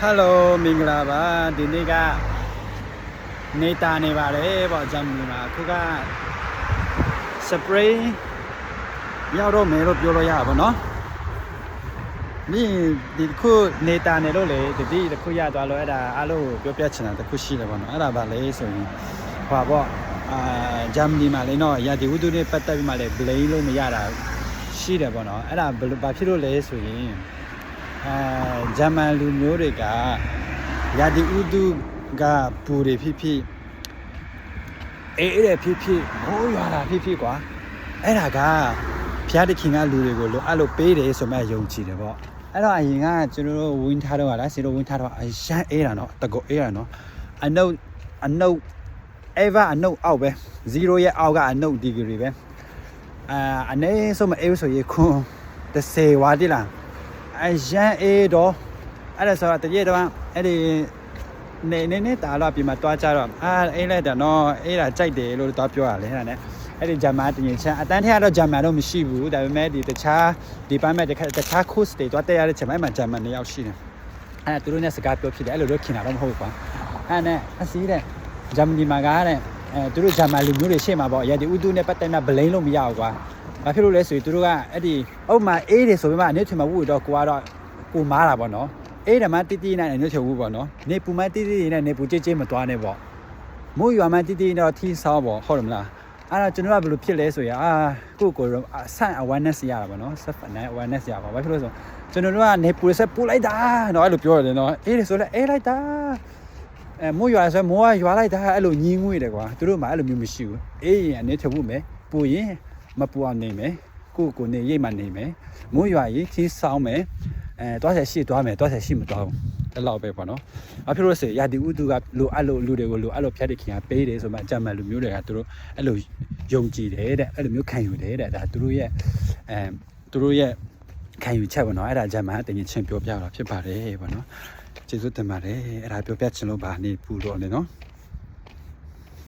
Hello မင်္ဂလာပါဒီနေ့ကနေတာနေပါတယ်ပေါ့ဂျမ်နီမှာအခုက spray ရောက်တော့မယ်လို့ပြောလို့ရပါဘောနော်ဒီခုနေတာနေလို့လေဒီခုရသွားလို့အဲ့ဒါအားလုံးပြောပြချင်တာတစ်ခုရှိတယ်ပေါ့နော်အဲ့ဒါပါလေဆိုရင်ဟောပေါ့ဂျမ်နီမှာလေနော်ရာဒီဝတ္ထုနဲ့ပတ်သက်ပြီးမှလေ blame လို့မရတာရှိတယ်ပေါ့နော်အဲ့ဒါဘာဖြစ်လို့လဲဆိုရင်ဂျမန်လူမျိုးတွေကရာဒီဥတုကပူတွေဖြစ်အေးတဲ့ဖြစ်မိုးရွာတာဖြစ်ကွာအဲ့ဒါကဖျားတခင်ကလူတွေကိုအဲ့လိုပေးတယ်ဆိုမှယုံကြည်တယ်ပေါ့အဲ့တော့အရင်ကကျွန်တော်တို့ဝင်းထားတော့ဟာလားစီတို့ဝင်းထားတော့အရန်အေးတာနော်တကောအေးတာနော်အနှုတ် ever အနှုတ်အောက်ပဲ0ရဲ့အောက်ကအနှုတ်ဒီဂရီပဲအနေဆိုမအေးဆိုရေခွန်း30ဝါတိလားအရန်အေးတော့အဲ့ဒါဆိုတော့တကယ်တော့အဲ့ဒီနေတာတော့ပြင်မှာတွားကြတော့အေးလိုက်တာနော်အေးတာကြိုက်တယ်လို့တော့ပြောရလေအဲ့ဒါနဲ့အဲ့ဒီဂျမ်မာတင်ရင်ချမ်းအတန်းထက်တော့ဂျမ်မာတော့မရှိဘူးဒါပေမဲ့ဒီတခြားဒီပိုင်းမဲ့တခြား course တွေတွားတက်ရတဲ့ချိန်မှာဂျမ်မာ2ယောက်ရှိတယ်အဲ့ဒါသူတို့နဲ့စကားပြောဖြစ်တယ်အဲ့လိုတော့ခင်တာတော့မဟုတ်ဘူးကွာအဲ့နဲ့အစီးတဲ့ဂျမ်ဒီမာကတဲ့သူတို့ဂျမ်မာလူမျိုးတွေရှေ့မှာပေါ့ရဒီဥတုနဲ့ပတ်သက်မှဘလိန်လို့မရဘူးကွာဘာဖြစ်လို့လဲဆိုရင်သူတို့ကအဲ့ဒီအုတ်မှာအေးတယ်ဆိုပေမဲ့အနေထင်မှာဝူတော့ကိုကတော့ကိုမားတာပေါ့နော်အေးတယ်မှတီးနဲ့အနေထင်ဝူပေါ့နော်နေပူမှတီးနဲ့နေပူကြဲမသွားနဲ့ပေါ့မိုးရွာမှတီးတော့ထီးဆောပေါ့ဟုတ်တယ်မလားအဲ့တော့ကျွန်တော်ကဘယ်လိုဖြစ်လဲဆိုရင်ကိုဆန့် awareness ရတာပေါ့နော် self awareness ရပါဘာဖြစ်လို့ဆိုကျွန်တော်တို့ကနေပူဆက်ပူလိုက်တာတော့အဲ့လိုပြောရတယ်နော်အေးတယ်ဆိုလဲအေးလိုက်တာမိုးရွာဆိုမိုးရွာလိုက်တာအဲ့လိုညင်းငွေ့တယ်ကွာသူတို့မှအဲ့လိုမျိုးမရှိဘူးအေးရင်အနေထင်ဝူမယ်ပူရင်မပူအောင်နေမယ်ကိုနေရိတ်မှနေမယ်မိုးရွာရင်ခီးဆောင်းမယ်တွားဆက်ရှိသွားမယ်တွားဆက်ရှိမသွားဘူးအဲ့လောက်ပဲပေါ့နော်အဖြစ်လို့ဆိုရာဒီဥတုကလိုအဲ့လိုလူတွေကိုလိုအဲ့လိုဖြတ်တဲ့ခင်ကပေးတယ်ဆိုမှအကြမ်းမှလူမျိုးတွေကသူတို့အဲ့လိုယုံကြည်တယ်တဲ့အဲ့လိုမျိုးခံယူတယ်တဲ့ဒါသူတို့ရဲ့ခံယူချက်ပေါ့နော်အဲ့ဒါအကြမ်းမှတင်ချင်းပြောပြတာဖြစ်ပါတယ်ပေါ့နော်ကျေးဇူးတင်ပါတယ်အဲ့ဒါပြောပြချင်လို့ပါနေပူတော့လေနော်